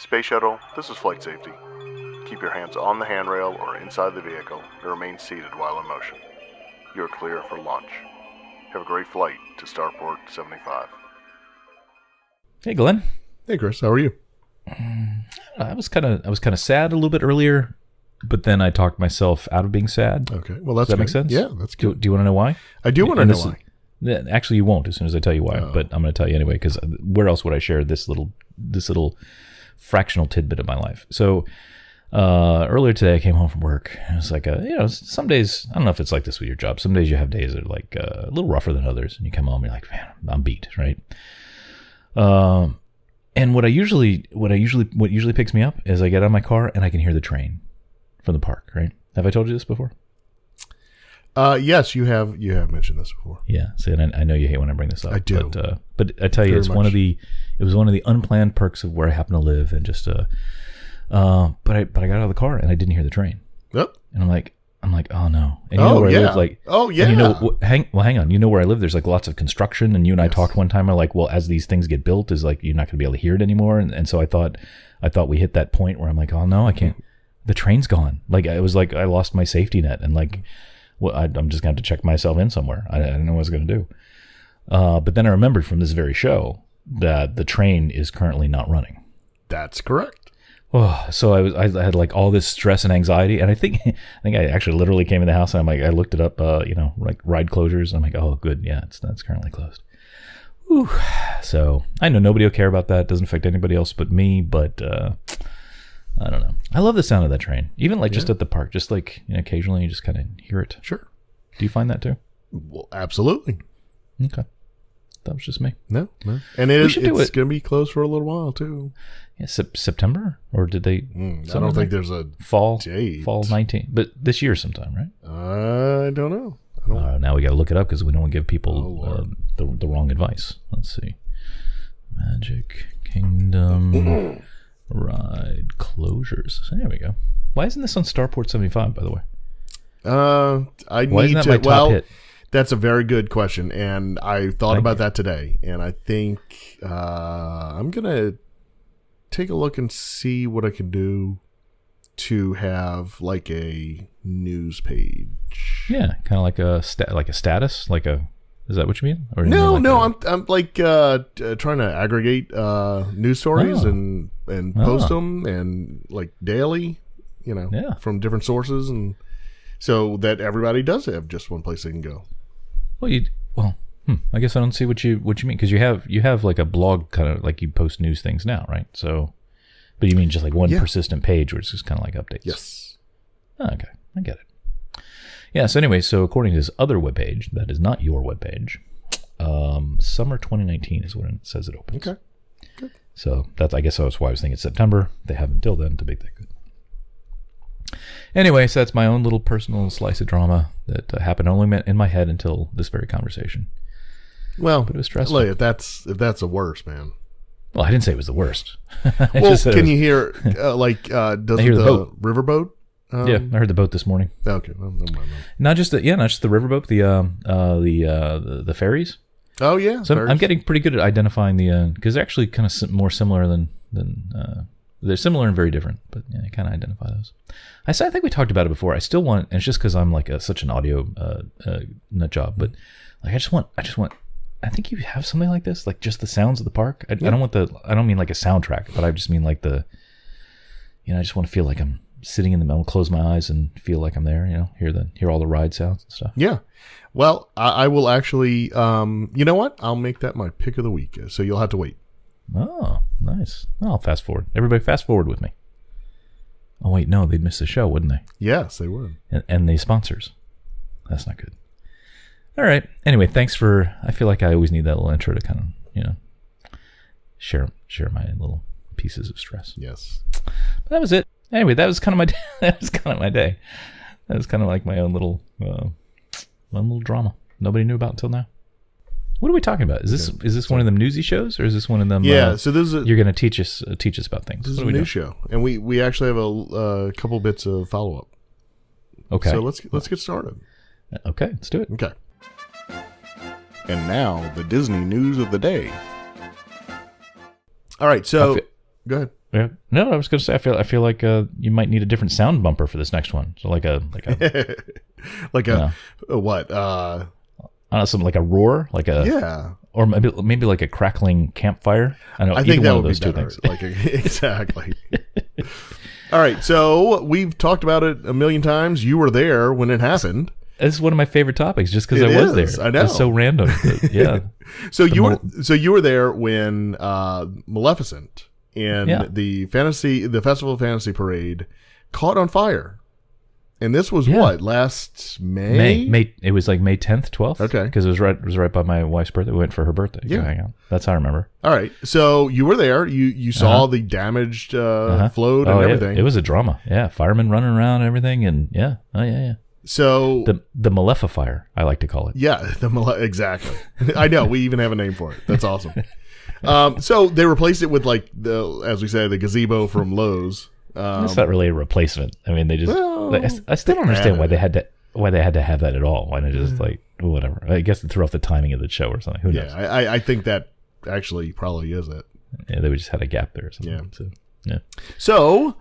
Space Shuttle, this is flight safety. Keep your hands on the handrail or inside the vehicle and remain seated while in motion. You are clear for launch. Have a great flight to Starport 75. Hey, Glenn. Hey, Chris. How are you? I was kind of sad a little bit earlier, but then I talked myself out of being sad. Okay. Well, that's Does that good. make sense? Yeah, that's good. Do you want to know why? I do want to know why. Actually, you won't as soon as I tell you why, but I'm going to tell you anyway, because where else would I share this little fractional tidbit of my life? So earlier today, I came home from work. And it's like, some days, I don't know if it's like this with your job. Some days you have days that are like a little rougher than others, and you come home and you're like, man, I'm beat, right? And what usually picks me up is I get out of my car and I can hear the train from the park, right? Have I told you this before? Yes, you have mentioned this before. Yeah. See, and I know you hate when I bring this up. I do. But I tell you, Very it's much. it was one of the unplanned perks of where I happen to live, and just but I got out of the car and I didn't hear the train. Yep. And I'm like, oh no. And you know where I live, like, oh yeah. and hang on. You know where I live? There's like lots of construction, and you and I talked one time. I'm like, well, as these things get built, is like you're not going to be able to hear it anymore. And so I thought we hit that point where I'm like, oh no, I can't. The train's gone. Like it was like I lost my safety net, and like, well, I'm just going to have to check myself in somewhere. I didn't know what I was going to do. But then I remembered from this very show that the train is currently not running. That's correct. Oh, so I had like all this stress and anxiety, and I think I actually literally came in the house and I'm like, I looked it up, like ride closures. I'm like, oh, good, yeah, that's currently closed. Whew. So I know nobody will care about that. It doesn't affect anybody else but me. But I don't know. I love the sound of that train, even like just at the park. Just like occasionally, you just kind of hear it. Sure. Do you find that too? Well, absolutely. Okay. That was just me. No. And it's going to be closed for a little while too. Yeah, September, or did they? I don't think there's a fall date. Fall 19, but this year sometime, right? I don't know. Now we got to look it up because we don't want to give people the wrong advice. Let's see. Magic Kingdom ride closures. So there we go. Why isn't this on Starport 75? By the way, Why isn't that my top hit? That's a very good question, and I thought about that today, and I think I'm gonna take a look and see what I can do to have like a news page. Yeah, kind of like a status, is that what you mean? Or I'm like trying to aggregate news stories and post them and like daily, from different sources, and so that everybody does have just one place they can go. I guess I don't see what you mean, because you have like a blog, kind of like you post news things now, right? So, but you mean just like one persistent page where it's just kind of like updates? Yes. Oh, okay, I get it. Yeah. So anyway, according to this other webpage, that is not your webpage, summer 2019 is when it says it opens. Okay. Good. So I guess that's why I was thinking September. They have until then to make that good. Anyway, so that's my own little personal slice of drama that happened only in my head until this very conversation. Well, but it was stressful. If that's the worst, man. Well, I didn't say it was the worst. Can you hear does the riverboat? Yeah, I heard the boat this morning. Okay, well, no mind. Not just the riverboat, the ferries. Oh yeah, so I'm getting pretty good at identifying because they're actually kind of more similar than they're similar and very different, but yeah, I kind of identify those. I think we talked about it before. I still want, and it's just because I'm like such an audio nut job, but like I just want. I think you have something like this, like just the sounds of the park. I don't mean like a soundtrack, but I just mean like I just want to feel like I'm sitting in the middle, close my eyes and feel like I'm there, hear all the ride sounds and stuff. Yeah. Well, I will actually, you know what? I'll make that my pick of the week. So you'll have to wait. Oh, nice. I'll fast forward. Everybody fast forward with me. Oh, wait, no, they'd miss the show, wouldn't they? Yes, they would. And the sponsors. That's not good. All right. Anyway, thanks I feel like I always need that little intro to kind of, share my little pieces of stress. Yes. But that was it. Anyway, that was kind of my day. That was kind of like my own little drama nobody knew about until now. What are we talking about? Is this one of them newsy shows, or is this one of them? Yeah. So this is you're going to teach us about things. This is a new show, and we actually have a couple bits of follow up. Okay. So let's get started. Okay, let's do it. Okay. And now the Disney news of the day. All right. So go ahead. Yeah. No, I was going to say I feel like you might need a different sound bumper for this next one. So like a what? I don't know, something like a roar, like a Yeah. or maybe like a crackling campfire. I know. I think that one would of those be two better. things. Exactly. All right, so we've talked about it a million times. You were there when it happened. This is one of my favorite topics, just because I was there. I know. It's so random. Yeah. So you were there when Maleficent and the Festival of Fantasy Parade caught on fire. And this was what, last May? May. It was like May 10th, 12th. Okay. Because it was right by my wife's birthday. We went for her birthday. Yeah. Hang out. That's how I remember. All right. So you were there. You saw the damaged float and everything. It was a drama. Yeah. Firemen running around and everything. And yeah. Oh, yeah. So the Malefifier, I like to call it. Yeah. Exactly. I know. We even have a name for it. That's awesome. So they replaced it with as we say, the gazebo from Lowe's. It's not really a replacement. I mean, they just. I still don't understand why they had to have that at all. Why not just whatever? I guess it threw off the timing of the show or something. Who knows? Yeah, I think that actually probably is it. Yeah, they just had a gap there or something. Yeah. So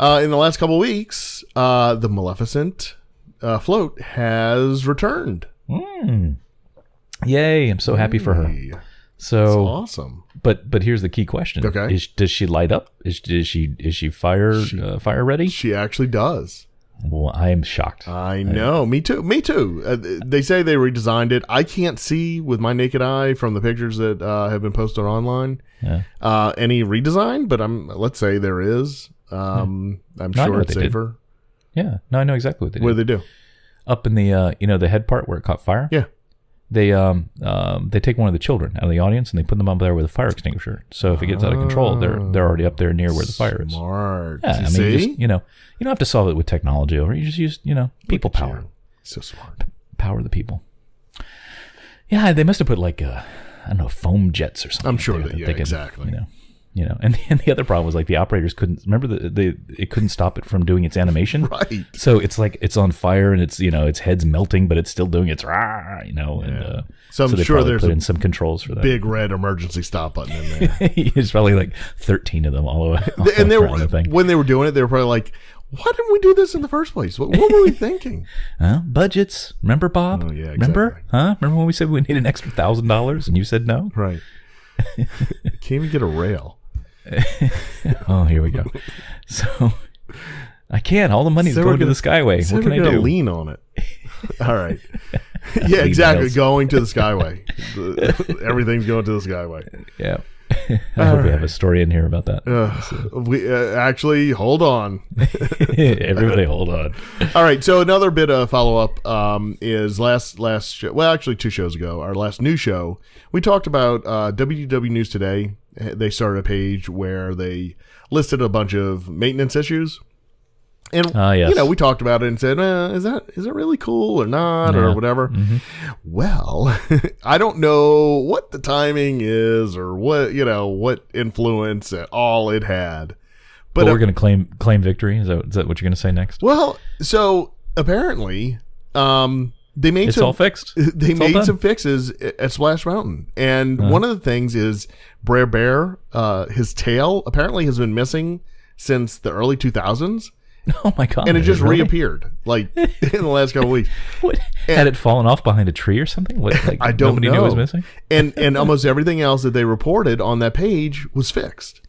in the last couple of weeks, the Maleficent float has returned. Yay! I'm so happy for her. So that's awesome. But here's the key question. Okay. Does she light up? Is she fire ready? She actually does. Well, I am shocked. I know. Me too. They say they redesigned it. I can't see with my naked eye from the pictures that have been posted online any redesign, but let's say there is. I'm sure it's safer. Yeah. No, I know exactly what they did. What did they do? Up in the the head part where it caught fire. Yeah. They take one of the children out of the audience and they put them up there with a fire extinguisher. So if it gets out of control, they're already up there near where the fire is. Smart. Yeah, I mean, you don't have to solve it with technology over. You just use people power. So smart. Power the people. Yeah, they must have put I don't know, foam jets or something. I'm sure that exactly. And the other problem was the operators couldn't remember it couldn't stop it from doing its animation. Right. So it's it's on fire and it's its head's melting, but it's still doing its and so I'm sure there's put in some controls for that. Big red emergency stop button in there. There's probably 13 of them all the way. And when they were doing it, they were probably like, "Why didn't we do this in the first place? What were we thinking?" Budgets. Remember, Bob? Oh yeah, exactly. Remember? Remember when we said we need an extra $1,000 and you said no? Right. Can't even get a rail. Oh, here we go. So I can't. All the money's going to the Skyway. What can I do? Lean on it. All right. Yeah, exactly. Going to the Skyway. Everything's going to the Skyway. Yeah. I hope we have a story in here about that. We actually hold on. Everybody, hold on. All right. So another bit of follow up is last show. Well, actually, 2 shows ago, our last news show, we talked about WDW News Today. They started a page where they listed a bunch of maintenance issues. And yes. We talked about it and said, is it really cool or not or whatever? Mm-hmm. Well, I don't know what the timing is or what influence at all it had. But we're going to claim victory. Is that what you're going to say next? Well, so apparently, they made all fixed. They made some fixes at Splash Mountain, and one of the things is Brer Bear. His tail apparently has been missing since the early 2000s. Oh my god! And it just reappeared in the last couple of weeks. What? Had it fallen off behind a tree or something? I don't know. Nobody knew it was missing. And almost everything else that they reported on that page was fixed.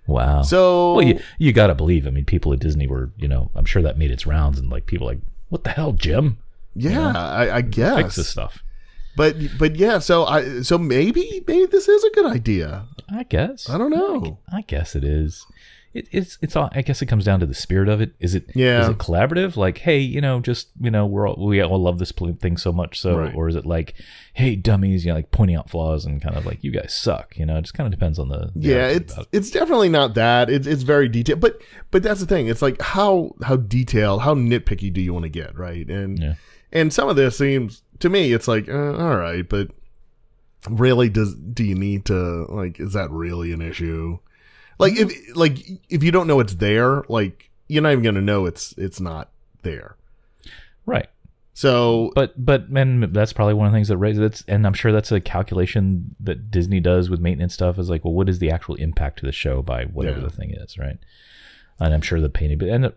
Wow. So you got to believe. I mean, people at Disney were, I'm sure that made its rounds, and people what the hell, Jim? Yeah, I guess fix this stuff. But yeah, so maybe this is a good idea. I guess. I don't know. I guess it is. It's all. I guess it comes down to the spirit of it. Is it collaborative? Hey, we all love this thing so much. So, right. Or is it hey, dummies? Pointing out flaws and kind of you guys suck. It just kind of depends on the. It's definitely not that. It's very detailed. But that's the thing. It's how detailed, how nitpicky do you want to get, right? And some of this seems to me, it's all right, but really, do you need to is that really an issue? If you don't know it's there, you're not even gonna know it's not there. Right. So, but man, that's probably one of the things that raises it, and I'm sure that's a calculation that Disney does with maintenance stuff. Is like, well, what is the actual impact to the show by whatever the thing is, right? And I'm sure the painting, and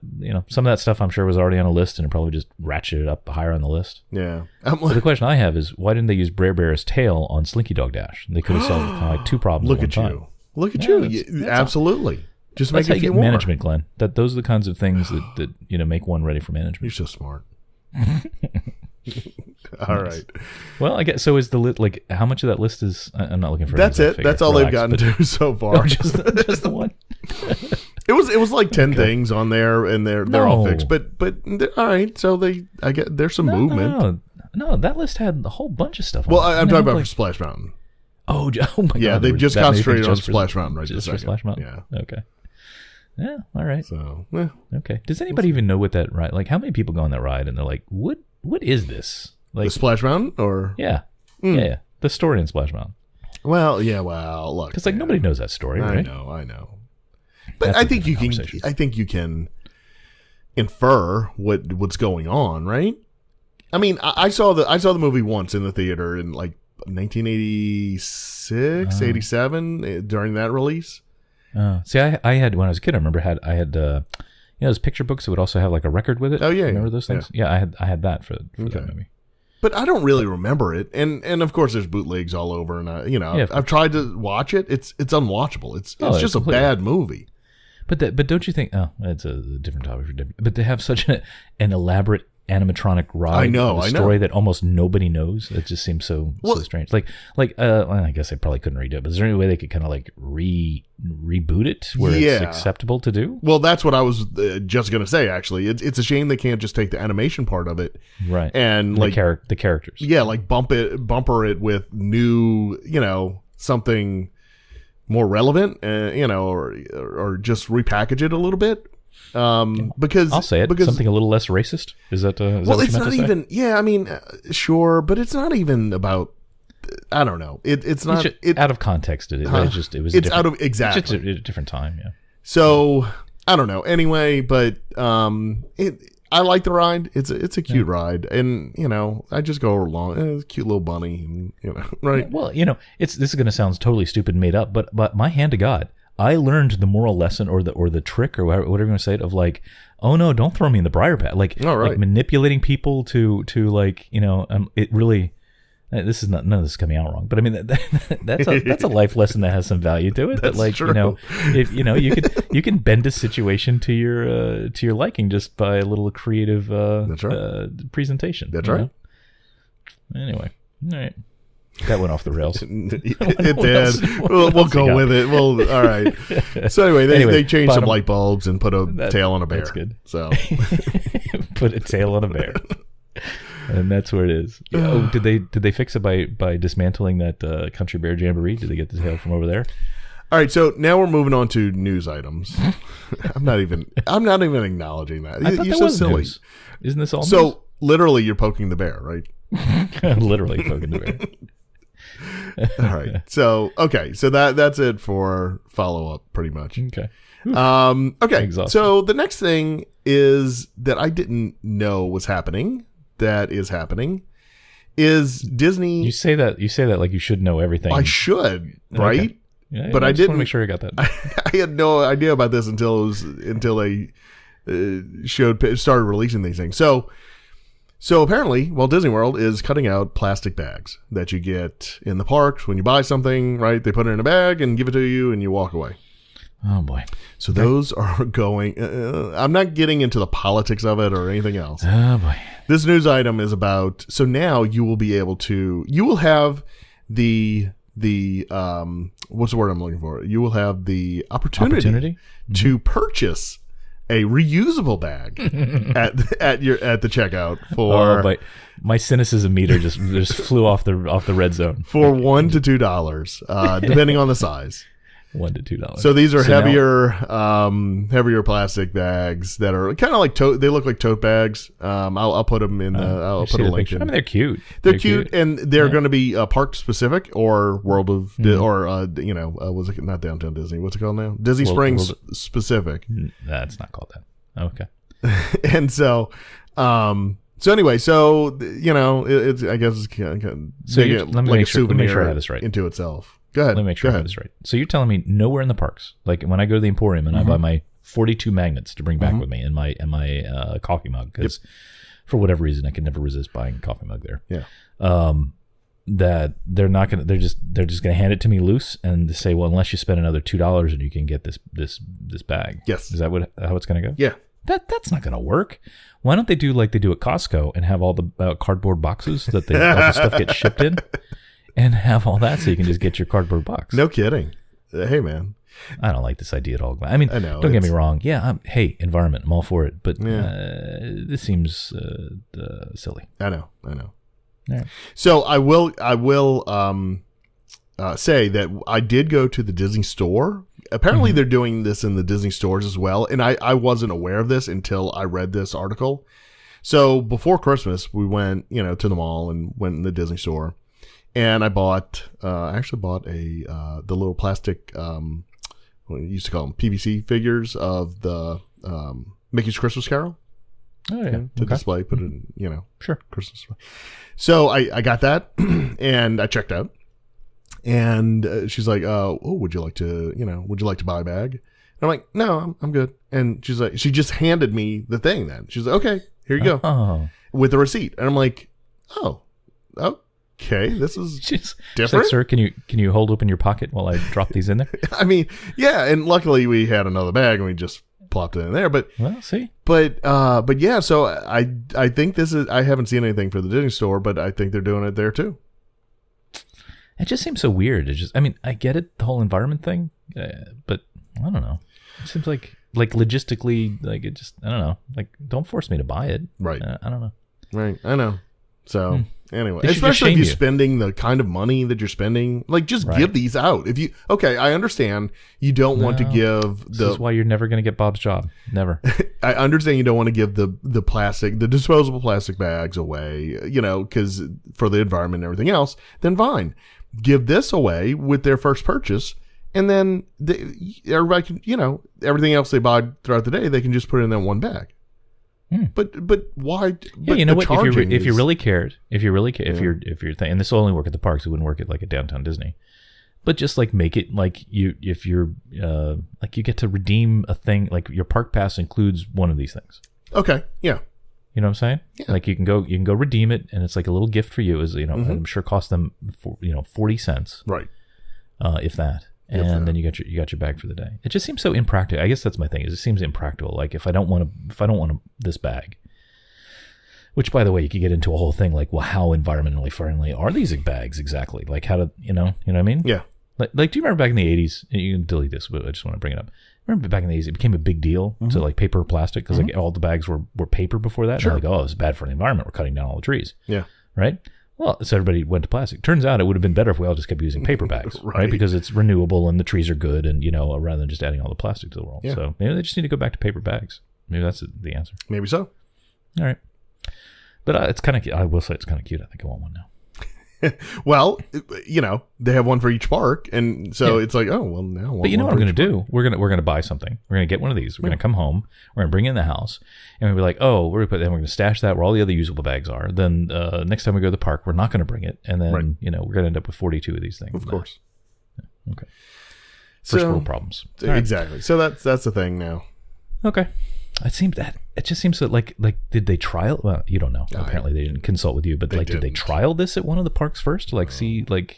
some of that stuff I'm sure was already on a list, and it probably just ratcheted up higher on the list. Yeah. But the question I have is, why didn't they use Brer Bear's tail on Slinky Dog Dash? They could have solved kind of like two problems. Look at at one you. time. Look at you. Absolutely. Just make That's it how you get more management, Glenn. Those are the kinds of things that make one ready for management. You're so smart. All right. Well, I guess so. Is the like how much of that list is? I'm not looking for. That's it. That's all they've gotten to so far. Oh, just the one. It was like 10 things on there, and they're all fixed. But all right. So I get there's some movement. No, that list had a whole bunch of stuff. Well, I'm talking about for Splash Mountain. Oh my God! Yeah, they've just concentrated on Splash Mountain right just this for second. Splash Mountain. Yeah. Okay. Yeah. All right. So. Okay. Does anybody even know what that ride? Like, how many people go on that ride and they're like, "What is this?" Like the Splash Mountain, or yeah, the story in Splash Mountain. Well, look, because like nobody knows that story, right? I know. But I think you can infer what's going on, right? I mean, I saw the movie once in the theater in like 1986, 87 during that release. See, I had when I was a kid. I remember I had those picture books that would also have like a record with it. Oh yeah, remember those things? Yeah, I had that for that movie. But I don't really remember it, and of course there's bootlegs all over, and I've tried to watch it. It's unwatchable. It's just a bad movie. But don't you think? Oh, it's a different topic for different. But they have such an elaborate animatronic ride. I know. Story that almost nobody knows. It just seems so strange. Like I guess I probably couldn't redo it. But is there any way they could kind of like reboot it where it's acceptable to do? Well, that's what I was just gonna say. Actually, it's a shame they can't just take the animation part of it, right? And like the characters, like bumper it with new, something more relevant, or just repackage it a little bit. Because I'll say it, something a little less racist. Is that well, it's not even. Yeah, I mean, sure, but it's not even about. I don't know. It's not out of context. It was. It's out of exactly. It's just a different time. Yeah. So I don't know. Anyway, but I like the ride. It's a cute ride, and I just go along. It's a cute little bunny, and right. Well, this is going to sound totally stupid and made up, but my hand to God, I learned the moral lesson or the trick or whatever you want to say it of like, oh no, don't throw me in the briar patch. Like, like manipulating people to like, it really, this is none of this is coming out wrong, but I mean, that's a life lesson that has some value to it. That's that like, true. If you can bend a situation to your liking just by a little creative, presentation. That's right. Anyway. All right. That went off the rails. It did. We'll go with it. Well, all right. So anyway, they changed some light bulbs and put a tail on a bear. That's good. So put a tail on a bear, and that's where it is. Oh, did they fix it by dismantling that Country Bear Jamboree? Did they get the tail from over there? All right. So now we're moving on to news items. I'm not even acknowledging that. I thought You're that so was silly. News. Isn't this all? So news? Literally, you're poking the bear, right? Literally poking the bear. All right. So that's it for follow up, pretty much. Okay. Okay. Exhausting. So the next thing is that I didn't know was happening. That is happening. Is Disney? You say that like you should know everything. I should, right? Okay. Yeah, but I didn't. Want to make sure I got that. I had no idea about this until they started releasing these things. So apparently, Walt Disney World is cutting out plastic bags that you get in the parks when you buy something, right? They put it in a bag and give it to you and you walk away. Oh, boy. So those are going... I'm not getting into the politics of it or anything else. Oh, boy. This news item is about... So now you will be able to... You will have the what's the word I'm looking for? You will have the opportunity? To purchase a reusable bag at the checkout for. Oh, but my cynicism meter just flew off the red zone for $1 to $2, depending on the size. $1 to $2. So these are heavier plastic bags that are kind of like they look like tote bags. I'll put them in. I'll put a link in. I mean, they're cute. They're cute, and they're going to be park specific or World of was it not Downtown Disney? What's it called now? Disney Springs specific. That's not called that. Okay. And so, So anyway, it's I guess it's kind of So making it let me like make a sure, let me souvenir make sure I have this right. into itself. Go ahead. Let me make sure I have this right. So you're telling me nowhere in the parks, like when I go to the Emporium and I buy my 42 magnets to bring back with me in my coffee mug, because for whatever reason I could never resist buying a coffee mug there. Yeah. That they're not gonna, they're just gonna hand it to me loose and say, well, unless you spend another $2 and you can get this bag. Yes. Is that how it's gonna go? Yeah. That's not gonna work. Why don't they do like they do at Costco and have all the cardboard boxes that all the stuff gets shipped in, and have all that so you can just get your cardboard box? No kidding. Hey, man. I don't like this idea at all. I mean, I know, don't get me wrong. Yeah, hey, environment, I'm all for it. But this seems silly. I know. Yeah. So I will say that I did go to the Disney store. Apparently they're doing this in the Disney stores as well. And I wasn't aware of this until I read this article. So before Christmas, we went, to the mall and went in the Disney store. And I actually bought the little plastic, what we used to call them PVC figures of the Mickey's Christmas Carol. Oh, yeah. To display, put it in, Sure. Christmas display. So I got that and I checked out. And she's like, would you like to buy a bag? And I'm like, no, I'm good. And she's like, she just handed me the thing then. She's like, okay, here you go. With the receipt. And I'm like, oh, okay, this is She's different. like, sir, can you hold open your pocket while I drop these in there? I mean, yeah. And luckily we had another bag and we just plopped it in there. But, well, see. But yeah, so I think I haven't seen anything for the Disney store, but I think they're doing it there too. It just seems so weird. I get it, the whole environment thing, but I don't know. It seems like logistically, I don't know. Like, don't force me to buy it. Right. I don't know. Right. I know. So anyway, They should just especially if shame you're you. spending the kind of money that you're spending, like just give these out. I understand you don't want to give This is why you're never going to get Bob's job. Never. I understand you don't want to give the disposable plastic bags away, because for the environment and everything else, then fine. Give this away with their first purchase, and then everybody can, everything else they buy throughout the day, they can just put it in that one bag. But why? Yeah, you know what? If you really cared, if you're and this will only work at the parks, it wouldn't work at like a downtown Disney. But just like make it like if you're like you get to redeem a thing, like your park pass includes one of these things. Okay. Yeah. You know what I'm saying? Yeah. Like you can go redeem it, and it's like a little gift for you. I'm sure cost them 40 cents, Right. if that. And then you got your bag for the day. It just seems so impractical. I guess that's my thing. It seems impractical. Like if I don't want this bag, which by the way, you could get into a whole thing like, well, how environmentally friendly are these bags exactly? Like how to, you know what I mean? Yeah. Like, do you remember back in the 80s? You can delete this, but I just want to bring it up. Remember back in the 80s, it became a big deal to like paper or plastic because like all the bags were paper before that. Sure. And they're like, oh, it's bad for the environment. We're cutting down all the trees. Yeah. Right? Well, so everybody went to plastic. Turns out it would have been better if we all just kept using paper bags, right? Because it's renewable and the trees are good, and rather than just adding all the plastic to the world. Yeah. So maybe they just need to go back to paper bags. Maybe that's the answer. Maybe so. All right, but it's kind of. I will say it's kind of cute. I think I want one now. Well, they have one for each park, and so it's like, oh well, now. I want But you know one what I'm for going to each do? park. We're going to buy something. We're going to get one of these. We're going to come home. We're going to bring it in the house, and we'll be like, oh, we're going to stash that where all the other usable bags are. Then next time we go to the park, we're not going to bring it, and then we're going to end up with 42 of these things. Of course. Yeah. Okay. First world problems. Exactly. So that's the thing now. Okay. It just seems that like did they trial? Well, you don't know. Apparently they didn't consult with you, but did they trial this at one of the parks first to see but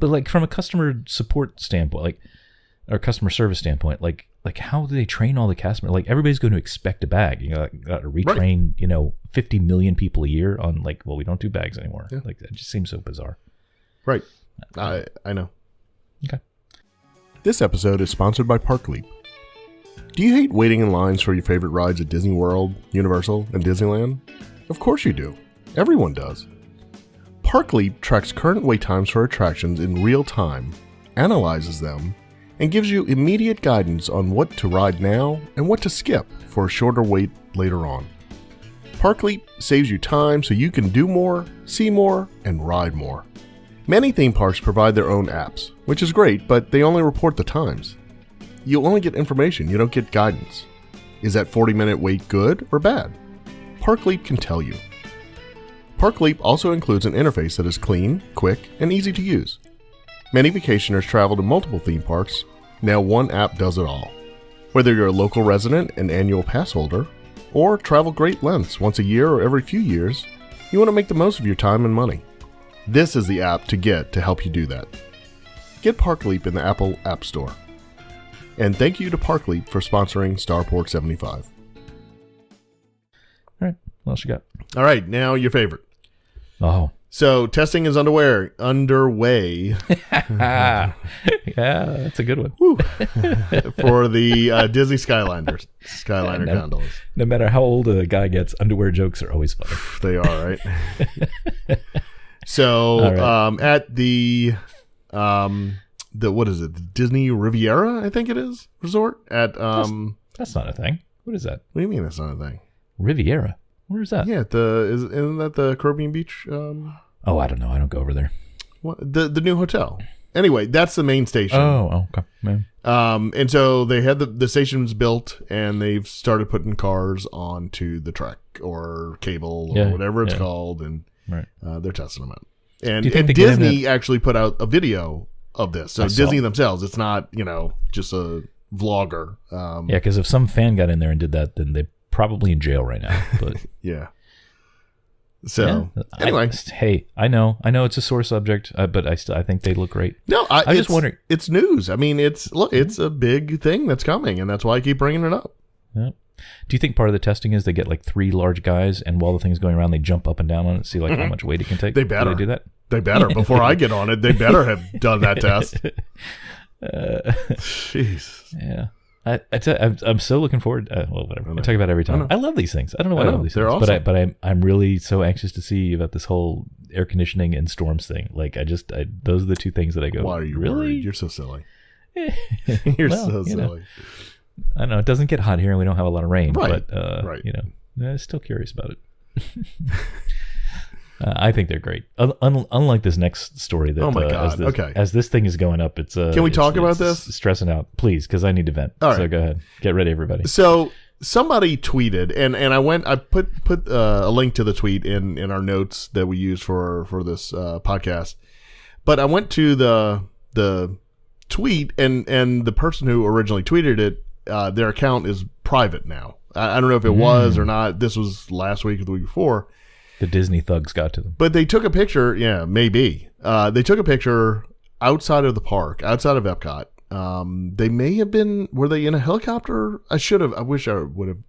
like from a customer support standpoint, or customer service standpoint, like how do they train all the cast members? Like everybody's going to expect a bag. Got to retrain 50 million people a year on we don't do bags anymore. Yeah. Like that just seems so bizarre. Right. I know. Okay. This episode is sponsored by ParkLeap. Do you hate waiting in lines for your favorite rides at Disney World, Universal, and Disneyland? Of course you do. Everyone does. ParkLeap tracks current wait times for attractions in real time, analyzes them, and gives you immediate guidance on what to ride now and what to skip for a shorter wait later on. ParkLeap saves you time so you can do more, see more, and ride more. Many theme parks provide their own apps, which is great, but they only report the times. You only get information, you don't get guidance. Is that 40-minute wait good or bad? ParkLeap can tell you. Park Leap also includes an interface that is clean, quick, and easy to use. Many vacationers travel to multiple theme parks. Now one app does it all. Whether you're a local resident, an annual pass holder, or travel great lengths once a year or every few years, you want to make the most of your time and money. This is the app to get to help you do that. Get Park Leap in the Apple App Store. And thank you to Park Leap for sponsoring Starport 75. All right. What else you got? All right, now your favorite. Oh. So testing is underway. Yeah, that's a good one. For the Disney Skyliner gondolas. No matter how old a guy gets, underwear jokes are always funny. They are, right? So right. At the what is it? The Disney Riviera, I think it is, resort at that's not a thing. What is that? What do you mean that's not a thing? Riviera. Where is that? Yeah, isn't that the Caribbean Beach? Oh, I don't know. I don't go over there. What, the new hotel. Anyway, that's the main station. Oh, okay. Man. And so they had the stations built, and they've started putting cars onto the track or cable or whatever it's called, and right. They're testing them out. And Disney actually put out a video of this. So Disney themselves, it's not just a vlogger. Yeah, because if some fan got in there and did that, then they're probably in jail right now. But yeah. So anyway, I know it's a sore subject, but I think they look great. No, I just wonder. It's news. I mean, it's a big thing that's coming, and that's why I keep bringing it up. Yeah. Do you think part of the testing is they get like 3 large guys, and while the thing's going around, they jump up and down on it, see like how much weight it can take? They better do that. They better. Before I get on it, they better have done that test. Jeez. Yeah. I'm so looking forward. Well, whatever. I talk about it every time. I love these things. I don't know why I love these They're things, awesome. but I'm really so anxious to see about this whole air conditioning and storms thing. Like those are the 2 things that I go. Why are you really? worried? You're so silly. You're so silly. I don't know. It doesn't get hot here, and we don't have a lot of rain. Right. But right. I'm still curious about it. I think they're great. Unlike this next story, that oh my god! As this thing is going up, Can we talk about this? Stressing out, please, because I need to vent. All right. So go ahead, get ready, everybody. So somebody tweeted, and I put a link to the tweet in our notes that we use for this podcast. But I went to the tweet, and the person who originally tweeted it, their account is private now. I don't know if it was or not. This was last week or the week before. The Disney thugs got to them. But they took a picture. Yeah, maybe. They took a picture outside of the park, outside of Epcot. They may have been. Were they in a helicopter? I wish I would have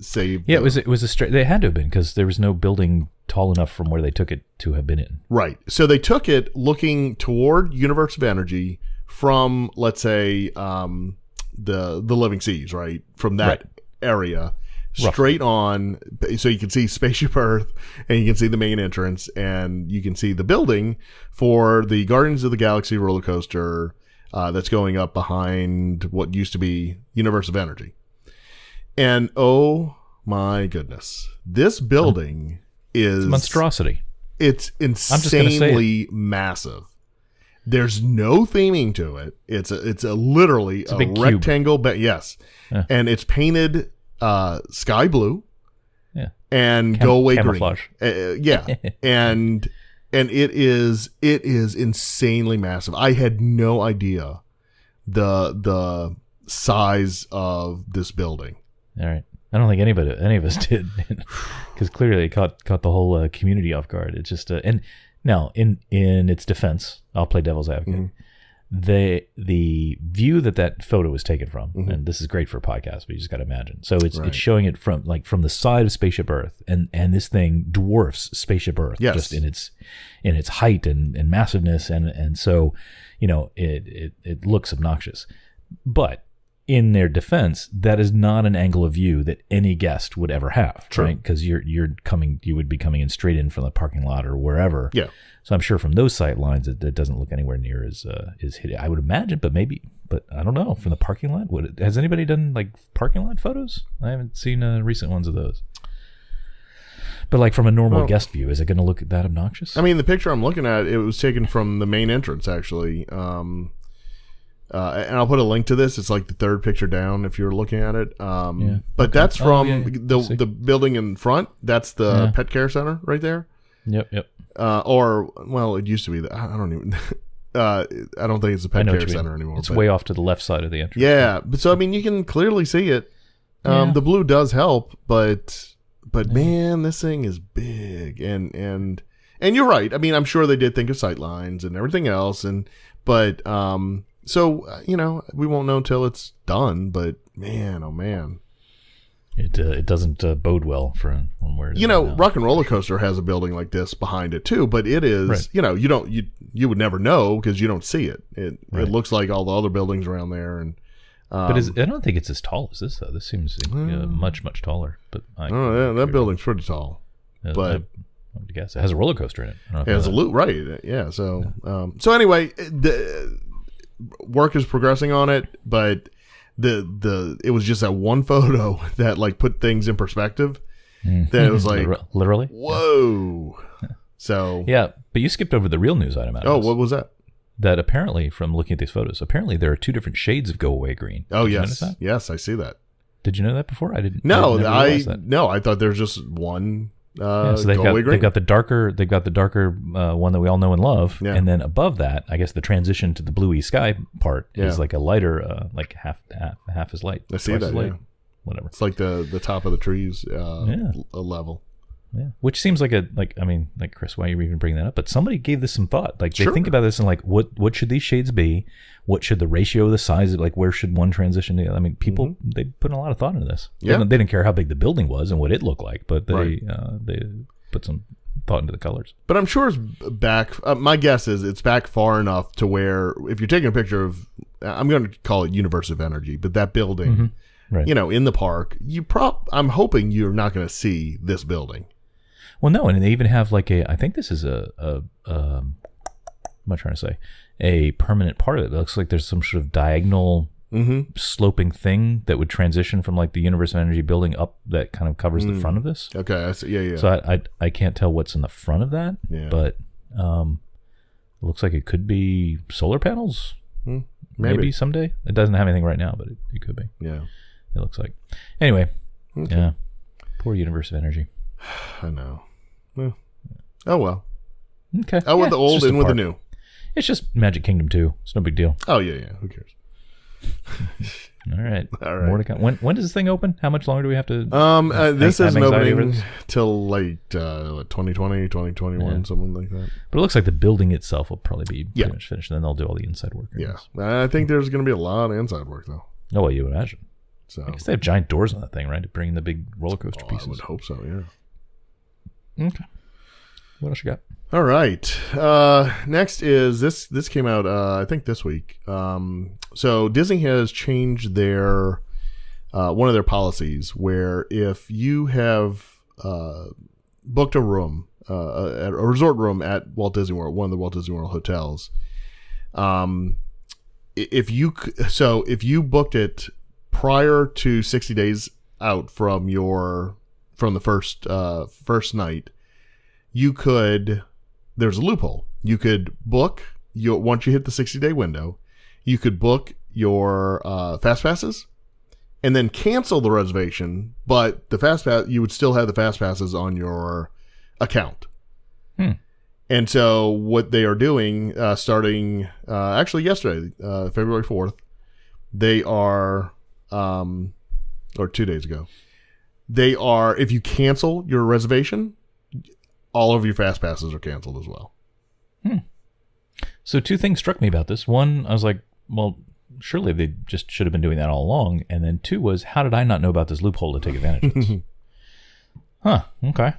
saved. Yeah, it was a straight. They had to have been, because there was no building tall enough from where they took it to have been in. Right. So they took it looking toward Universe of Energy from, let's say, the Living Seas, right? From that area. Straight on, so you can see Spaceship Earth, and you can see the main entrance, and you can see the building for the Guardians of the Galaxy roller coaster that's going up behind what used to be Universe of Energy. And oh my goodness, this building is a monstrosity. It's insanely massive. There's no theming to it. It's literally a rectangle, but yes, and it's painted sky blue, and go away camouflage. Green. And it is insanely massive. I had no idea the size of this building. All right, I don't think any of us did, because clearly it caught the whole community off guard. It's just and now in its defense, I'll play devil's advocate. Mm-hmm. The view that photo was taken from, and this is great for a podcast, but you just got to imagine. So it's showing it from the side of Spaceship Earth, and this thing dwarfs Spaceship Earth just in its height and massiveness, and so it looks obnoxious. But in their defense, that is not an angle of view that any guest would ever have, right? Because you would be coming in straight in from the parking lot or wherever. Yeah. So I'm sure from those sight lines, it doesn't look anywhere near as hidden. I would imagine, but I don't know. From the parking lot, has anybody done like parking lot photos? I haven't seen recent ones of those. But like from a normal guest view, is it going to look that obnoxious? I mean, the picture I'm looking at, it was taken from the main entrance, actually. And I'll put a link to this. It's like the third picture down if you're looking at it. But that's from the building in front. That's the pet care center right there. Yep. Or, well, it used to be. I don't even. I don't think it's a pet care center anymore. It's way off to the left side of the entrance. Yeah, but so I mean, you can clearly see it. The blue does help, but man, this thing is big, and you're right. I mean, I'm sure they did think of sight lines and everything else, but so we won't know until it's done. But man, oh man, it doesn't bode well for where it is now. Rock and Roller Coaster has a building like this behind it too, but it is you would never know because you don't see it. It looks like all the other buildings around there, and but I don't think it's as tall as this though. This seems much taller. But that building's pretty tall. But I would guess it has a roller coaster in it. It has a loop, right? Yeah. So so anyway, the work is progressing on it, but it was just that one photo that like put things in perspective. That it was like literally, whoa. So yeah, but you skipped over the real news item. What was that? That apparently, from looking at these photos, there are 2 different shades of Go Away Green. Oh, yes. Yes, I see that. Did you know that before? I didn't. No, I thought there's just one so Go Away Green. They've got the darker one that we all know and love. Yeah. And then above that, I guess the transition to the bluey sky part is like a lighter, like half as light. I see that, yeah. Whatever. It's like the top of the trees level. Yeah, which seems like Chris, why are you even bringing that up? But somebody gave this some thought. Like they think about this and like, what should these shades be? What should the ratio of the size? Like where should one transition to? I mean, people they put a lot of thought into this. Yeah, they didn't care how big the building was and what it looked like, but they put some thought into the colors. But I'm sure it's back. My guess is it's back far enough to where if you're taking a picture of, I'm going to call it Universe of Energy, but that building, in the park, I'm hoping you're not going to see this building. Well, no, and they even have I think this is what am I trying to say? A permanent part of it. It looks like there's some sort of diagonal sloping thing that would transition from like the Universe of Energy building up that kind of covers the front of this. Okay, I see. Yeah. So I can't tell what's in the front of that, but it looks like it could be solar panels. Maybe someday. It doesn't have anything right now, but it could be. Yeah. It looks like. Anyway, yeah. Poor Universe of Energy. I know. Oh well. Okay. With the old in with the new. It's just Magic Kingdom 2. It's no big deal. Oh yeah. Who cares? All right. More to come. When does this thing open? How much longer do we have to? This isn't opening till late 2020, 2021, something like that. But it looks like the building itself will probably be pretty much finished. And then they'll do all the inside work. Yeah, I think there's going to be a lot of inside work though. No way you would imagine. So I guess they have giant doors on that thing, right? To bring in the big roller coaster pieces. I would hope so. Yeah. Okay. What else you got? All right. Next is this came out I think this week. So Disney has changed their one of their policies where if you have booked a room at a resort room at Walt Disney World, one of the Walt Disney World hotels, if you booked it prior to 60 days out from the first night, there's a loophole. You could book once you hit the 60-day window, you could book your fast passes and then cancel the reservation, but the fast pass, you would still have the fast passes on your account. And so what they are doing, starting actually yesterday, February 4th, they are, or 2 days ago, they are, if you cancel your reservation, all of your fast passes are canceled as well. So 2 things struck me about this. One, I was like, well, surely they just should have been doing that all along. And then 2 was, how did I not know about this loophole to take advantage of this? Okay.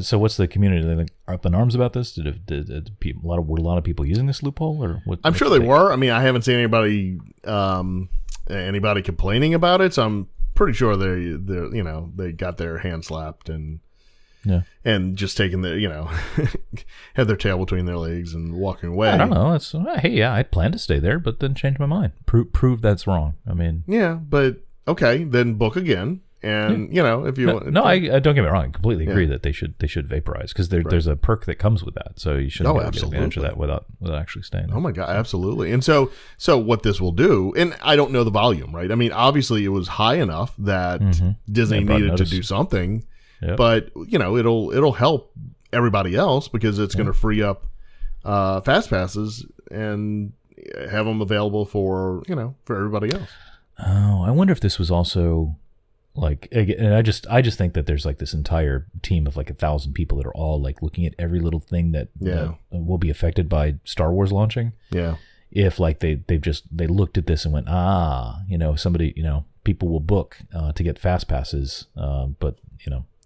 So what's the community? Are they up in arms about this? Were a lot of people using this loophole, or what? I'm sure they were. I mean, I haven't seen anybody complaining about it. So I'm pretty sure they got their hand slapped and just taking had their tail between their legs and walking away. I don't know. It's I planned to stay there, but then changed my mind. Prove that's wrong. I mean, but okay, then book again. And if you want, I don't get me wrong. I completely agree that they should vaporize because there's a perk that comes with that. So you shouldn't get advantage of that without actually staying there. Oh my god, absolutely. And so what this will do, and I don't know the volume, right? I mean, obviously it was high enough that Disney needed to do something, but it'll help everybody else because it's going to free up fast passes and have them available for everybody else. Oh, I wonder if this was also like, and I just think that there's like this entire team of like 1,000 people that are all like looking at every little thing that will be affected by Star Wars launching. Yeah. If like they looked at this and went, somebody, people will book to get fast passes, but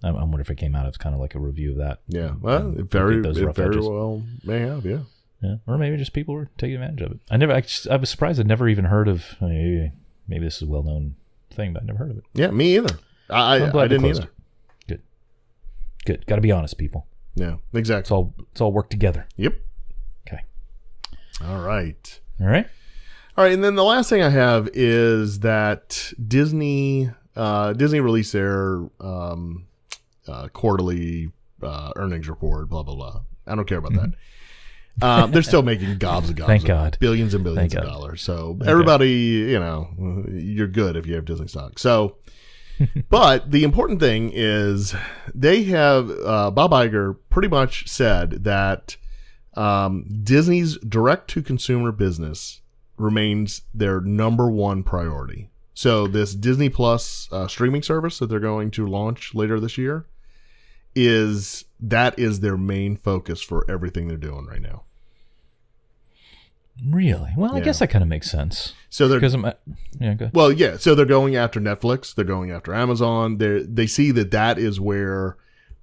I wonder if it came out as kind of like a review of that. Yeah, well, it very well may have, yeah. Yeah, or maybe just people were taking advantage of it. I was surprised I'd never even heard of. Maybe this is a well-known thing, but I never heard of it. Yeah, me either. I didn't either. Good. Got to be honest, people. Yeah, exactly. It's all work together. Yep. Okay. All right. And then the last thing I have is that Disney released their quarterly earnings report. Blah blah blah. I don't care about that. They're still making gobs and gobs. Thank God. Billions and billions of dollars. So everybody, you're good if you have Disney stock. So, but the important thing is they have, Bob Iger pretty much said that Disney's direct-to-consumer business remains their number one priority. So this Disney Plus streaming service that they're going to launch later this year is their main focus for everything they're doing right now. Really? Well, I guess that kind of makes sense. So they're go ahead. Well, yeah. So they're going after Netflix. They're going after Amazon. They see that is where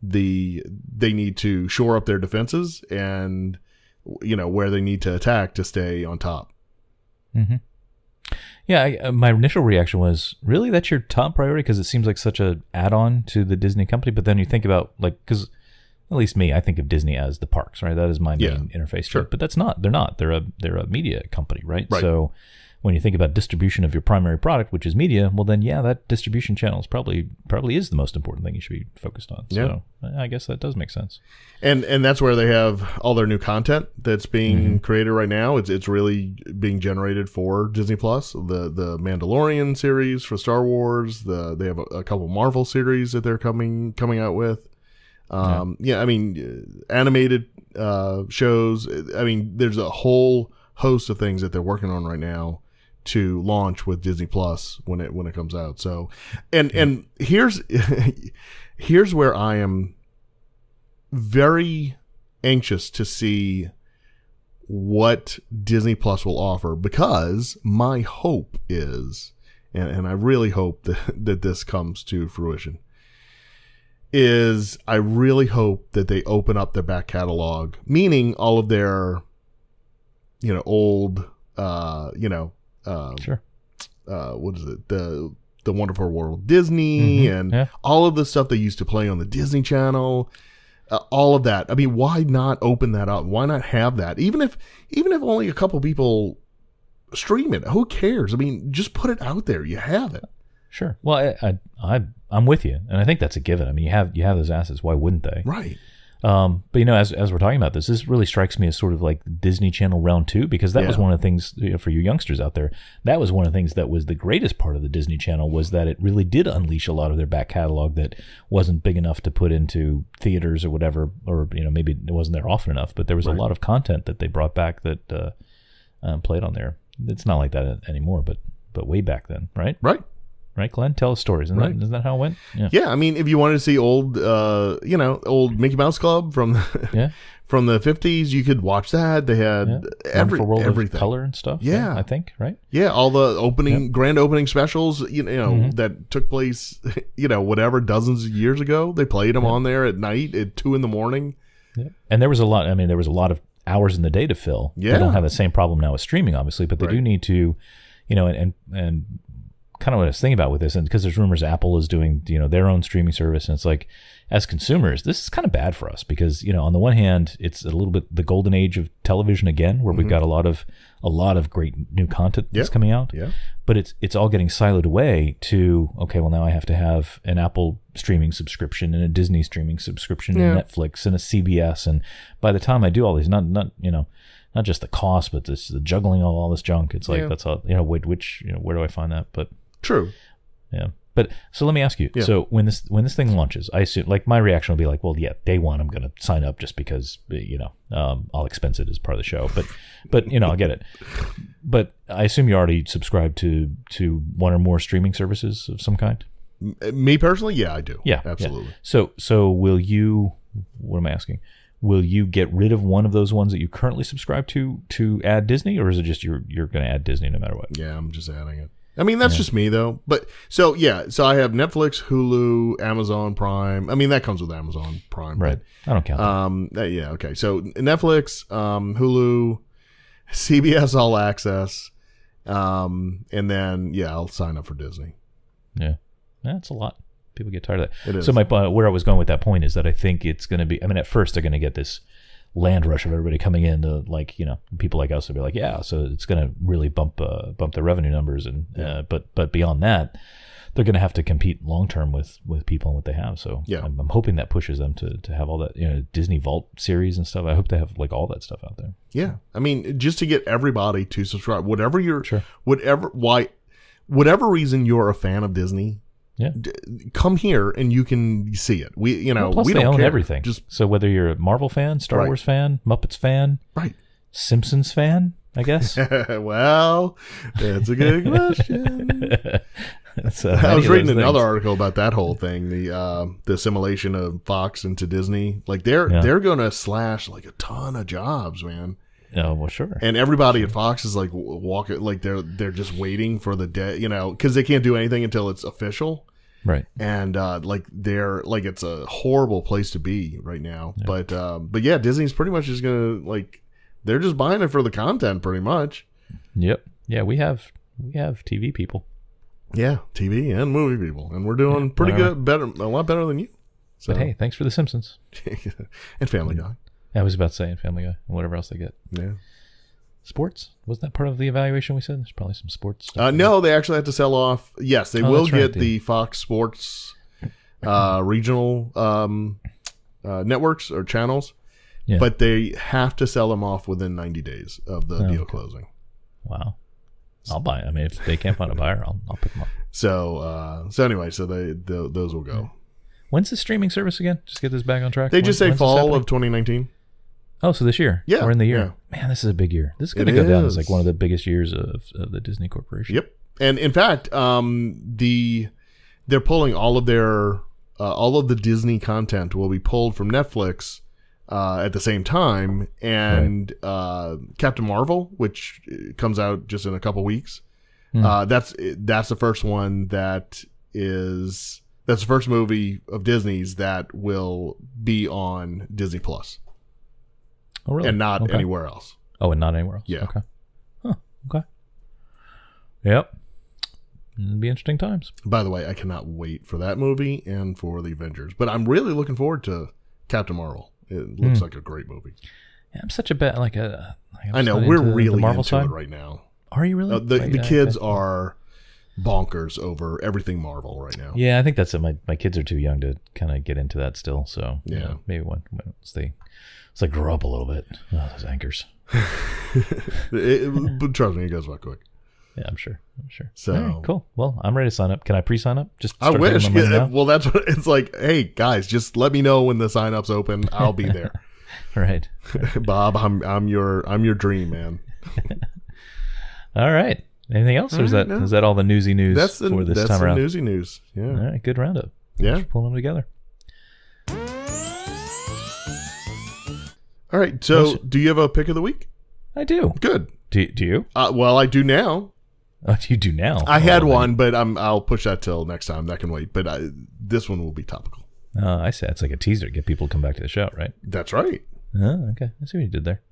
they need to shore up their defenses and where they need to attack to stay on top. Mm-hmm. Yeah, my initial reaction was, really, that's your top priority? Because it seems like such a add-on to the Disney company. But then you think about, like, because at least me, I think of Disney as the parks, right? That is my main interface. Sure. But that's not. They're not. They're a media company, right? Right. So when you think about distribution of your primary product, which is media, well, then, that distribution channel is probably is the most important thing you should be focused on. So I guess that does make sense. And that's where they have all their new content that's being created right now. It's really being generated for Disney Plus. The Mandalorian series for Star Wars. They have a couple Marvel series that they're coming out with. Animated shows. I mean, there's a whole host of things that they're working on right now to launch with Disney Plus when it comes out. So, and here's where I am very anxious to see what Disney Plus will offer, because my hope is, and I really hope that this comes to fruition, is I really hope that they open up their back catalog, meaning all of their, old, sure. What is it? The Wonderful World Disney and all of the stuff they used to play on the Disney Channel, all of that. I mean, why not open that up? Why not have that? Even if only a couple people stream it, who cares? I mean, just put it out there. You have it. Sure. Well, I'm with you, and I think that's a given. I mean, you have those assets. Why wouldn't they? Right. But as we're talking about this really strikes me as sort of like Disney Channel round 2, because that was one of the things, for you youngsters out there, that was one of the things that was the greatest part of the Disney Channel, was that it really did unleash a lot of their back catalog that wasn't big enough to put into theaters or whatever, or maybe it wasn't there often enough, but there was a lot of content that they brought back that played on there. It's not like that anymore, but way back then, right? Right, Glenn? Tell us stories. Isn't that how it went? Yeah, I mean, if you wanted to see old Mickey Mouse Club from the 50s, you could watch that. They had everything, color and stuff. Yeah, I think, right? Yeah, all the grand opening specials, that took place, dozens of years ago. They played them on there at night at 2 a.m. Yeah. And there was a lot. I mean, there was a lot of hours in the day to fill. Yeah, they don't have the same problem now with streaming, obviously, but they do need to, and kind of what I was thinking about with this, and because there's rumors Apple is doing, their own streaming service, and it's like, as consumers, this is kind of bad for us, because, on the one hand, it's a little bit the golden age of television again, where we've got a lot of great new content that's coming out. Yeah. But it's all getting siloed away to, okay, well, now I have to have an Apple streaming subscription and a Disney streaming subscription and Netflix and a CBS, and by the time I do all these, not just the cost, but this the juggling of all this junk. It's like that's all, where do I find that? But true. Yeah. But so let me ask you. Yeah. So when this thing launches, I assume like my reaction will be like, well, yeah, day one I'm going to sign up just because I'll expense it as part of the show. But I get it. But I assume you already subscribe to one or more streaming services of some kind. Me personally, yeah, I do. Yeah, absolutely. Yeah. So will you? What am I asking? Will you get rid of one of those ones that you currently subscribe to add Disney, or is it just you're going to add Disney no matter what? Yeah, I'm just adding it. I mean, that's just me though. But so I have Netflix, Hulu, Amazon Prime. I mean, that comes with Amazon Prime, Right? I don't count. Yeah, okay. So Netflix, Hulu, CBS All Access, and then I'll sign up for Disney. Yeah, that's a lot. People get tired of that. It is. So where I was going with that point is that I think it's going to be. I mean, at first they're going to get this land rush of everybody coming in to people like us will be like, yeah, so it's going to really bump the revenue numbers, and but beyond that, they're going to have to compete long term with people and what they have. So I'm hoping that pushes them to have all that Disney Vault series and stuff. I hope they have like all that stuff out there. Yeah, I mean, just to get everybody to subscribe, whatever reason you're a fan of Disney. Yeah, come here and you can see it. Plus we they don't own care. everything. So whether you're a Marvel fan, Star Wars fan, Muppets fan, Simpsons fan, I guess. Well, that's a good question. I was reading another article about that whole thing, the assimilation of Fox into Disney. Like they're going to slash like a ton of jobs, man. Oh, well, sure. And everybody at Fox is like walking, like they're just waiting for the day, because they can't do anything until it's official. Right. And it's a horrible place to be right now. Yeah. But yeah, Disney's pretty much just gonna they're just buying it for the content, pretty much. Yep. Yeah, we have TV people. Yeah, TV and movie people, and we're doing pretty good, a lot better than you. So. But hey, thanks for The Simpsons and Family Guy. I was about to say Family Guy and whatever else they get. Yeah. Sports? Wasn't that part of the evaluation we said? There's probably some sports stuff. No, they actually had to sell off. Yes, they will get the Fox Sports regional networks or channels, but they have to sell them off within 90 days of the deal closing. Wow. I'll buy it. I mean, if they can't find a buyer, I'll pick them up. So anyway, those will go. When's the streaming service again? Just get this back on track. They just say fall of 2019. Oh, so this year? Yeah. We're in the year. Yeah. Man, this is a big year. This is going to go down as like one of the biggest years of the Disney Corporation. Yep. And in fact, they're pulling all of the Disney content will be pulled from Netflix at the same time, and Captain Marvel, which comes out just in a couple weeks. That's the first one that's the first movie of Disney's that will be on Disney Plus. Oh, really? And not anywhere else. Oh, and not anywhere else. Yeah. Okay. Huh. Okay. Yep. It'll be interesting times. By the way, I cannot wait for that movie and for the Avengers, but I'm really looking forward to Captain Marvel. It looks like a great movie. Yeah, I'm such a bad I know we're really Marvel into side it right now. Are you really? The kids are bonkers over everything Marvel right now. Yeah, I think that's it. My kids are too young to kind of get into that still. So maybe once they grow up a little bit. Oh, those anchors. But trust me, it goes by quick. Yeah, I'm sure. So right, cool. Well, I'm ready to sign up. Can I pre-sign up? I wish. Well, that's what it's like. Hey guys, just let me know when the sign-up's open. I'll be there. Right. Bob, I'm your dream man. All right. Anything else, or is that all the newsy news for this time around? That's the newsy news. Yeah. All right. Good roundup. Yeah. Thanks for pulling them together. All right. So, do you have a pick of the week? I do. Good. Do you? Well, I do now. Oh, you do now? I had one, but I'll push that till next time. That can wait. But this one will be topical. I see. It's like a teaser to get people to come back to the show, right? That's right. Oh, okay. I see what you did there.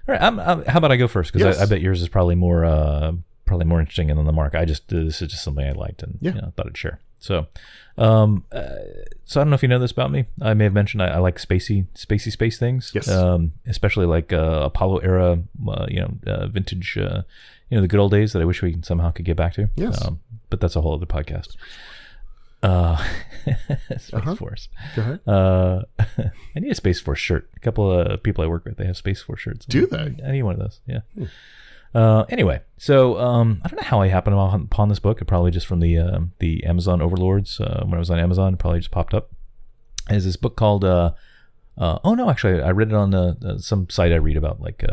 All right. How about I go first? Because I bet yours is probably more interesting than the mark. This is just something I liked and I thought I'd share. So, so I don't know if you know this about me. I may have mentioned I like spacey space things. Yes. Especially like Apollo era, vintage, the good old days that I wish we somehow could get back to. Yes. But that's a whole other podcast. Space Force. Go ahead. I need a Space Force shirt. A couple of people I work with, they have Space Force shirts. Do they? I need one of those. Yeah. Anyway, so I don't know how I happened upon this book. It probably just from the Amazon overlords. When I was on Amazon, it probably just popped up. There's this book called oh no, actually I read it on some site I read about like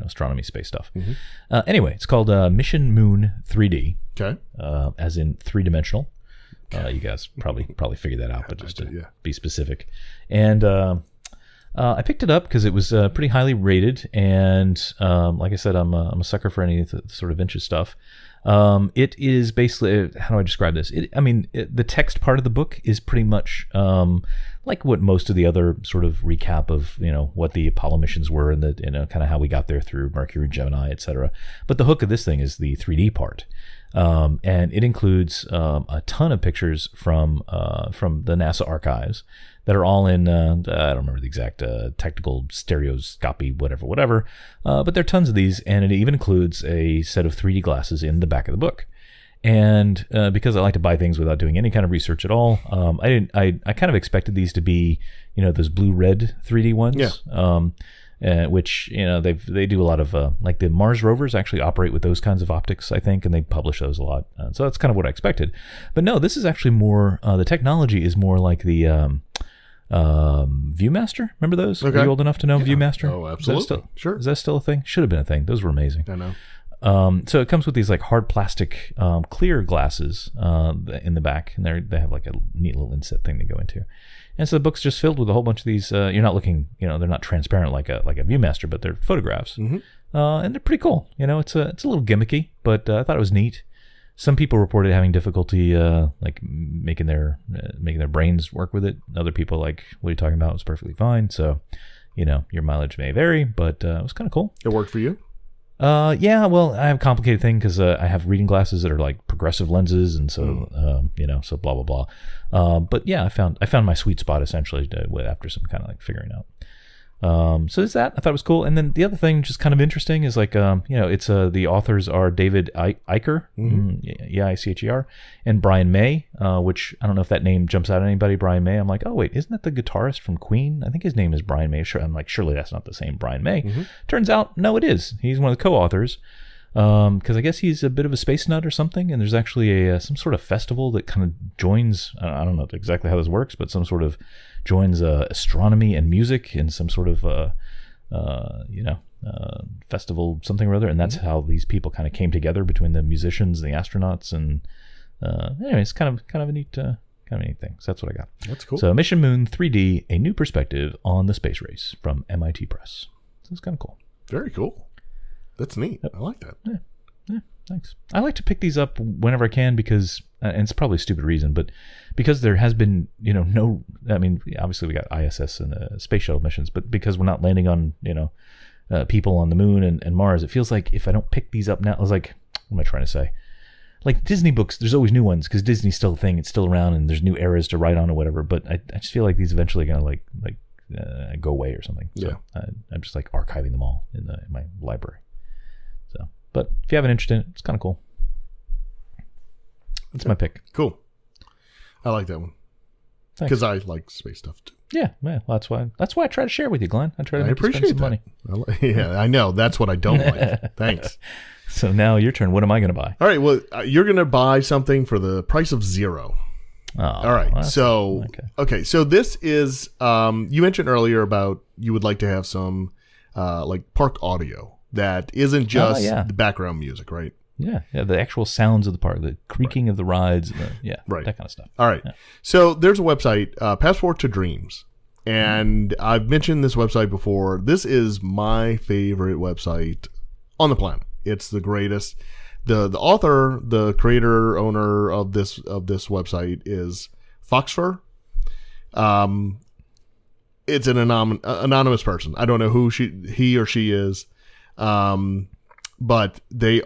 astronomy, space stuff. Anyway, it's called Mission Moon 3D. Okay. As in 3-dimensional. You guys probably figured that out, but just to be specific. And I picked it up because it was pretty highly rated, and like I said, I'm a sucker for any sort of vintage stuff. It is basically, how do I describe this? The text part of the book is pretty much like what most of the other sort of recap of what the Apollo missions were and kind of how we got there through Mercury, Gemini, etc. But the hook of this thing is the 3D part. And it includes a ton of pictures from the NASA archives that are all in, I don't remember the exact technical stereoscopy, whatever. But there are tons of these, and it even includes a set of 3D glasses in the back of the book. And because I like to buy things without doing any kind of research at all, I kind of expected these to be, those blue-red 3D ones. Yeah. Which they do a lot of like the Mars rovers actually operate with those kinds of optics, I think, and they publish those a lot. So that's kind of what I expected. But no, this is actually more. The technology is more like the ViewMaster. Remember those? Okay. Are you old enough to know ViewMaster? Oh, absolutely. Sure. Is that still a thing? Should have been a thing. Those were amazing. I know. So it comes with these like hard plastic clear glasses in the back, and they have like a neat little inset thing they go into. And so the book's just filled with a whole bunch of these. You're not looking, they're not transparent like a ViewMaster, but they're photographs, and they're pretty cool. It's a little gimmicky, but I thought it was neat. Some people reported having difficulty like making their brains work with it. Other people like, what are you talking about? It's perfectly fine. So, your mileage may vary, but it was kind of cool. It worked for you? Yeah, well, I have a complicated thing because I have reading glasses that are like progressive lenses, and so so blah blah blah. But yeah, I found my sweet spot essentially after some kind of like figuring out. So there's that. I thought it was cool. And then the other thing, just kind of interesting, is like it's the authors are David Eicher, Eicher, and Brian May, which I don't know if that name jumps out at anybody. Brian May. I'm like, oh wait, isn't that the guitarist from Queen? I think his name is Brian May. Sure, I'm like, surely that's not the same Brian May. Turns out, no, it is. He's one of the co-authors. Because I guess he's a bit of a space nut or something, and there's actually some sort of festival that kind of joins. I don't know exactly how this works, but some sort of joins astronomy and music in some sort of festival something or other, and that's how these people kind of came together between the musicians and the astronauts. And anyway, it's kind of a neat thing. So that's what I got. That's cool. So Mission Moon 3D: A New Perspective on the Space Race from MIT Press. So it's kind of cool. Very cool. That's neat. Yep. I like that. Yeah, thanks. I like to pick these up whenever I can because, and it's probably a stupid reason, but because there has been, obviously we got ISS and space shuttle missions, but because we're not landing on, people on the moon and Mars, it feels like if I don't pick these up now, I was like, what am I trying to say? Like Disney books, there's always new ones because Disney's still a thing. It's still around and there's new eras to write on or whatever, but I just feel like these eventually are going to go away or something. So I'm just like archiving them all in my library. So, but if you have an interest in it, it's kind of cool. That's my pick. Cool. I like that one because I like space stuff too. Yeah, well, that's why I try to share with you, Glenn. I try to make you spend some money. Yeah, I know. That's what I don't like. Thanks. So now your turn. What am I going to buy? All right. Well, you're going to buy something for the price of $0. Oh, all right. Well, so okay. So this is you mentioned earlier about you would like to have some like park audio that isn't just the background music, right? Yeah, the actual sounds of the park, the creaking of the rides, that kind of stuff. All right. Yeah. So there's a website, Passport to Dreams, and I've mentioned this website before. This is my favorite website on the planet. It's the greatest. The author, the creator, owner of this website is Foxfur. It's an anonymous person. I don't know who he or she is. But they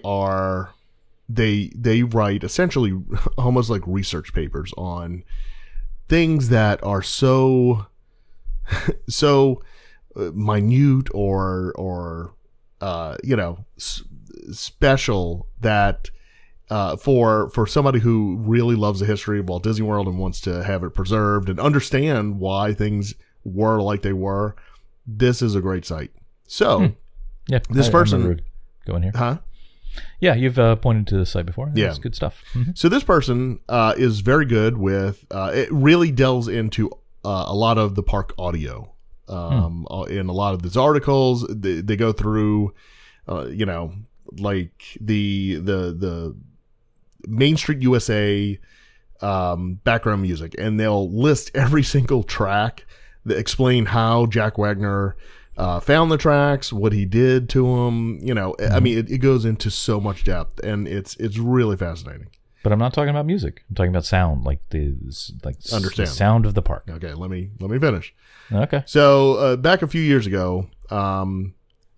write essentially almost like research papers on things that are so minute or special that for somebody who really loves the history of Walt Disney World and wants to have it preserved and understand why things were like they were, this is a great site. So yeah, this person Go in here. Huh? Yeah, you've pointed to the site before. Yeah. That's good stuff. Mm-hmm. So this person is very good with, it really delves into a lot of the park audio. In a lot of these articles, they go through, like the Main Street USA background music, and they'll list every single track that explain how Jack Wagner found the tracks, what he did to them. I mean, it goes into so much depth, and it's really fascinating. But I'm not talking about music. I'm talking about sound, like the sound of the park. Okay, let me finish. Okay. So back a few years ago,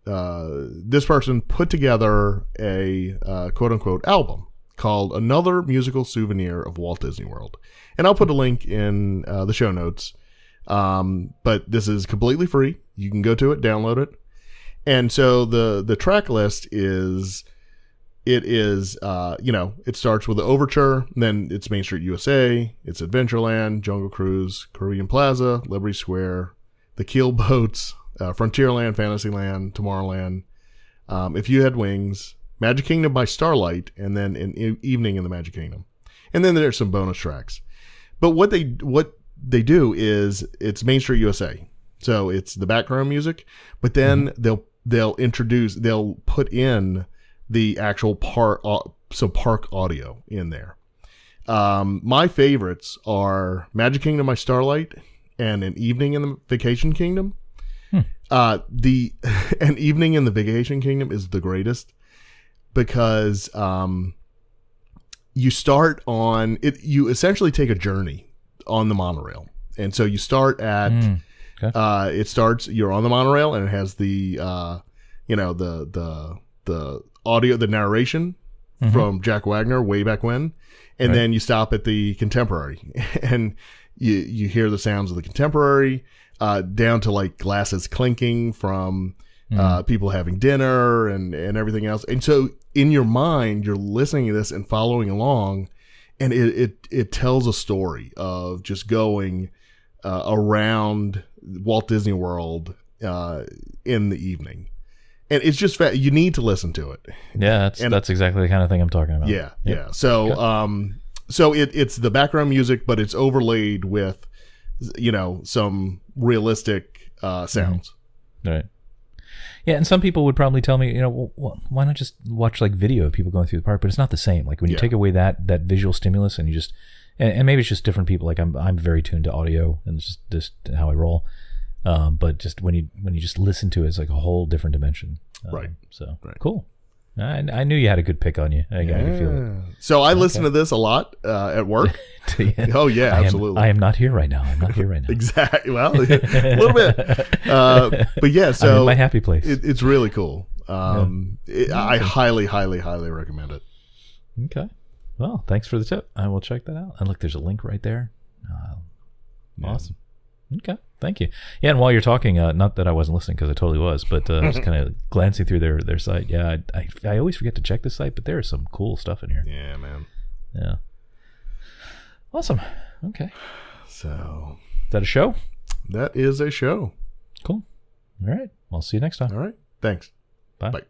this person put together a quote unquote album called "Another Musical Souvenir of Walt Disney World," and I'll put a link in the show notes. But this is completely free. You can go to it, download it. And so the track list is, it starts with the overture, then it's Main Street USA, it's Adventureland, Jungle Cruise, Caribbean Plaza, Liberty Square, the Keel Boats, Frontierland, Fantasyland, Tomorrowland, If You Had Wings, Magic Kingdom by Starlight, and then an Evening in the Magic Kingdom. And then there's some bonus tracks. But what they do is it's Main Street USA. So it's the background music, but then they'll put in the actual park audio in there. My favorites are Magic Kingdom by Starlight and An Evening in the Vacation Kingdom. An Evening in the Vacation Kingdom is the greatest because you start on it. You essentially take a journey on the monorail, and so you start at you're on the monorail, and it has the the audio, the narration from Jack Wagner way back when, and then you stop at the Contemporary, and you hear the sounds of the Contemporary, down to like glasses clinking from people having dinner and everything else. And so in your mind, you're listening to this and following along, and it tells a story of just going around Walt Disney World in the evening. And it's just you need to listen to it. Yeah, that's exactly the kind of thing I'm talking about. Yeah. So so it's the background music, but it's overlaid with some realistic sounds. Right. Yeah, and some people would probably tell me, well, why not just watch like video of people going through the park? But it's not the same. Like when you take away that visual stimulus, and you just and maybe it's just different people. Like I'm very tuned to audio, and it's just how I roll. But just when you just listen to it, it's like a whole different dimension. Right. So cool. I knew you had a good pick on you. I could feel it. So I listen to this a lot at work. Oh yeah, absolutely. I am not here right now. Exactly. Well, a little bit. But yeah, so I'm in my happy place. It's really cool. I highly, highly, highly recommend it. Okay. Well, thanks for the tip. I will check that out. And look, there's a link right there. Awesome. Okay. Thank you. Yeah, and while you're talking, not that I wasn't listening because I totally was, but I was kind of glancing through their site. Yeah, I always forget to check the site, but there is some cool stuff in here. Yeah, man. Yeah. Awesome. Okay. So, is that a show? That is a show. Cool. All right. I'll see you next time. All right. Thanks. Bye. Bye.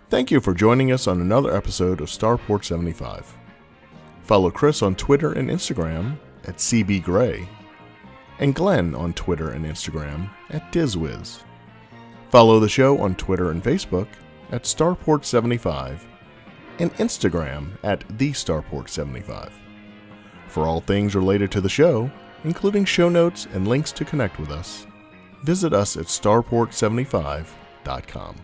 Thank you for joining us on another episode of Starport 75. Follow Chris on Twitter and Instagram at CBGray, and Glenn on Twitter and Instagram at DizWiz. Follow the show on Twitter and Facebook at Starport75 and Instagram at TheStarport75. For all things related to the show, including show notes and links to connect with us, visit us at starport75.com.